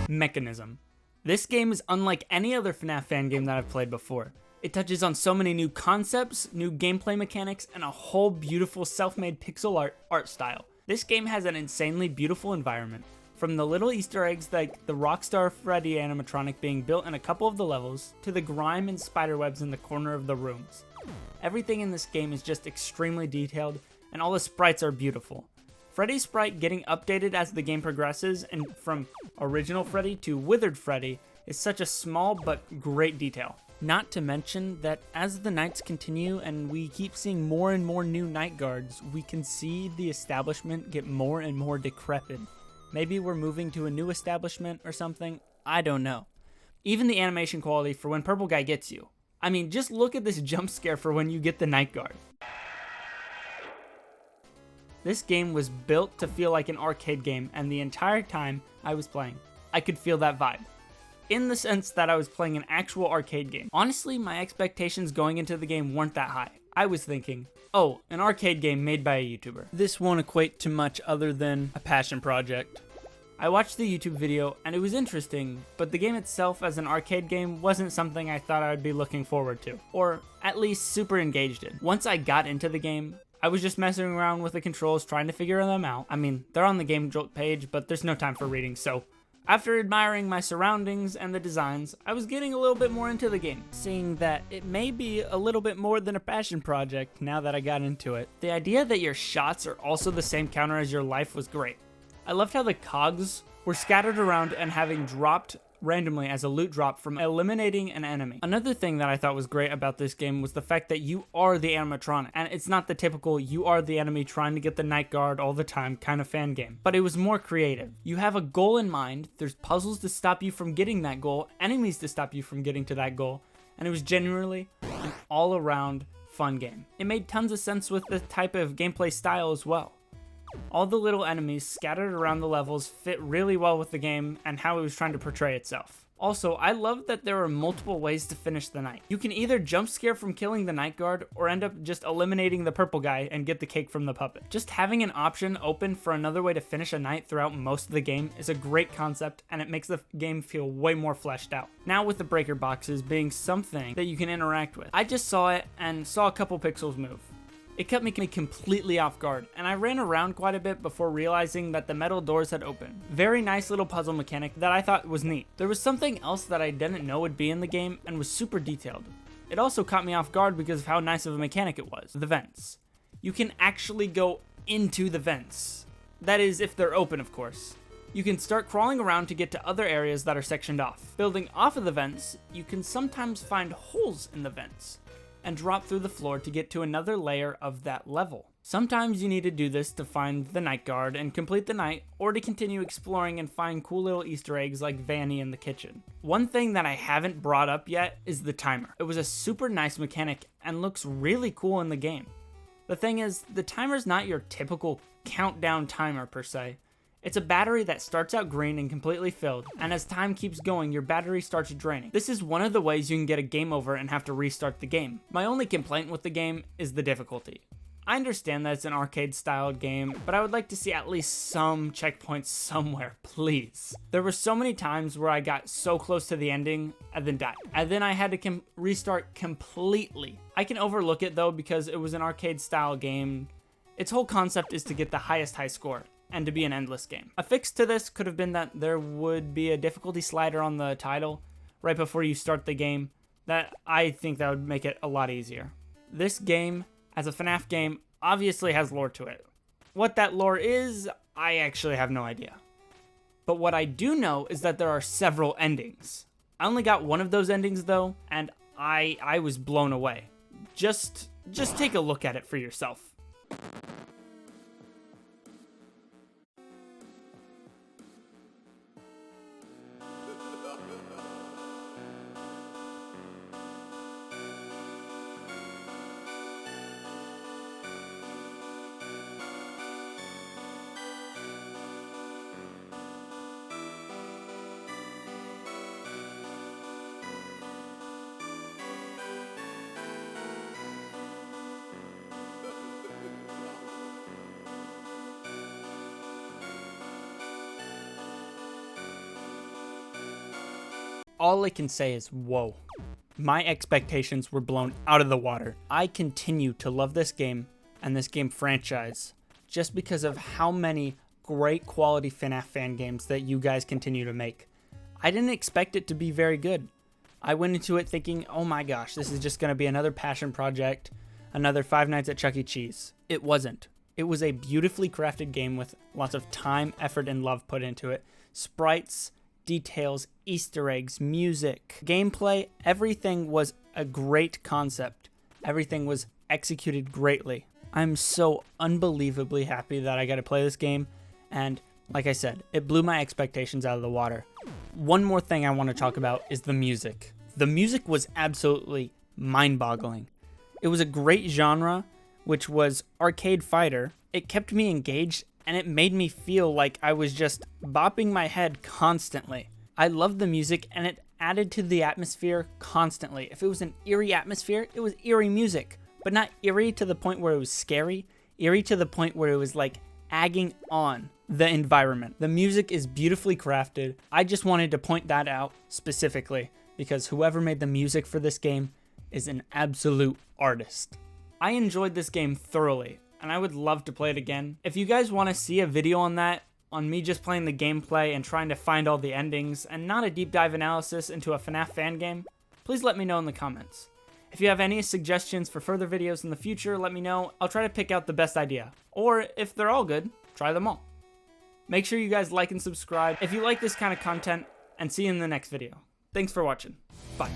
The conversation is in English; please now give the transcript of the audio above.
Mechanism. This game is unlike any other FNaF fan game that I've played before. It touches on so many new concepts, new gameplay mechanics, and a whole beautiful self-made pixel art style. This game has an insanely beautiful environment. From the little Easter eggs like the Rockstar Freddy animatronic being built in a couple of the levels, to the grime and spiderwebs in the corner of the rooms. Everything in this game is just extremely detailed, and all the sprites are beautiful. Freddy's sprite getting updated as the game progresses, and from original Freddy to Withered Freddy, is such a small but great detail. Not to mention that as the nights continue and we keep seeing more and more new night guards, we can see the establishment get more and more decrepit. Maybe we're moving to a new establishment or something, I don't know. Even the animation quality for when Purple Guy gets you. I mean, just look at this jump scare for when you get the night guard. This game was built to feel like an arcade game, and the entire time I was playing, I could feel that vibe. In the sense that I was playing an actual arcade game. Honestly, my expectations going into the game weren't that high. I was thinking, oh, an arcade game made by a YouTuber. This won't equate to much other than a passion project. I watched the YouTube video and it was interesting, but the game itself as an arcade game wasn't something I thought I would be looking forward to, or at least super engaged in. Once I got into the game, I was just messing around with the controls trying to figure them out. I mean, they're on the Game Jolt page, but there's no time for reading, so after admiring my surroundings and the designs, I was getting a little bit more into the game, seeing that it may be a little bit more than a passion project now that I got into it. The idea that your shots are also the same counter as your life was great. I loved how the cogs were scattered around and having dropped randomly as a loot drop from eliminating an enemy. Another thing that I thought was great about this game was the fact that you are the animatronic, and it's not the typical you are the enemy trying to get the night guard all the time kind of fan game, but it was more creative. You have a goal in mind, there's puzzles to stop you from getting that goal, enemies to stop you from getting to that goal, and it was genuinely an all-around fun game. It made tons of sense with the type of gameplay style as well. All the little enemies scattered around the levels fit really well with the game and how it was trying to portray itself. Also, I love that there are multiple ways to finish the night. You can either jump scare from killing the night guard or end up just eliminating the purple guy and get the cake from the puppet. Just having an option open for another way to finish a night throughout most of the game is a great concept, and it makes the game feel way more fleshed out. Now with the breaker boxes being something that you can interact with, I just saw it and saw a couple pixels move. It kept me completely off guard, and I ran around quite a bit before realizing that the metal doors had opened. Very nice little puzzle mechanic that I thought was neat. There was something else that I didn't know would be in the game and was super detailed. It also caught me off guard because of how nice of a mechanic it was. The vents. You can actually go into the vents. That is, if they're open, of course. You can start crawling around to get to other areas that are sectioned off. Building off of the vents, you can sometimes find holes in the vents and drop through the floor to get to another layer of that level. Sometimes you need to do this to find the night guard and complete the night, or to continue exploring and find cool little Easter eggs like Vanny in the kitchen. One thing that I haven't brought up yet is the timer. It was a super nice mechanic and looks really cool in the game. The thing is, the timer's not your typical countdown timer per se. It's a battery that starts out green and completely filled, and as time keeps going, your battery starts draining. This is one of the ways you can get a game over and have to restart the game. My only complaint with the game is the difficulty. I understand that it's an arcade-styled game, but I would like to see at least some checkpoints somewhere, please. There were so many times where I got so close to the ending and then died. And then I had to restart completely. I can overlook it though because it was an arcade-style game. Its whole concept is to get the highest high score and to be an endless game. A fix to this could have been that there would be a difficulty slider on the title right before you start the game. I think that would make it a lot easier. This game, as a FNaF game, obviously has lore to it. What that lore is, I actually have no idea. But what I do know is that there are several endings. I only got one of those endings though, and I was blown away. Just take a look at it for yourself. all I can say is whoa. My expectations were blown out of the water. I continue to love this game and this game franchise just because of how many great quality FNaF fan games that you guys continue to make. I didn't expect it to be very good. I went into it thinking, oh my gosh, this is just going to be another passion project, another Five Nights at Chuck E. Cheese. It wasn't. It was a beautifully crafted game with lots of time, effort, and love put into it. Sprites, details, Easter eggs, music, gameplay, everything was a great concept. Everything was executed greatly. I'm so unbelievably happy that I got to play this game, and like I said, it blew my expectations out of the water. One more thing I want to talk about is the music. The music was absolutely mind-boggling. It was a great genre, which was arcade fighter. It kept me engaged, and it made me feel like I was just bopping my head constantly. I loved the music, and it added to the atmosphere constantly. If it was an eerie atmosphere, it was eerie music, but not eerie to the point where it was scary, eerie to the point where it was like agging on the environment. The music is beautifully crafted. I just wanted to point that out specifically because whoever made the music for this game is an absolute artist. I enjoyed this game thoroughly, and I would love to play it again. If you guys want to see a video on that, on me just playing the gameplay and trying to find all the endings, and not a deep dive analysis into a FNaF fan game, please let me know in the comments. If you have any suggestions for further videos in the future, let me know. I'll try to pick out the best idea. Or if they're all good, try them all. Make sure you guys like and subscribe if you like this kind of content, and see you in the next video. Thanks for watching. Bye.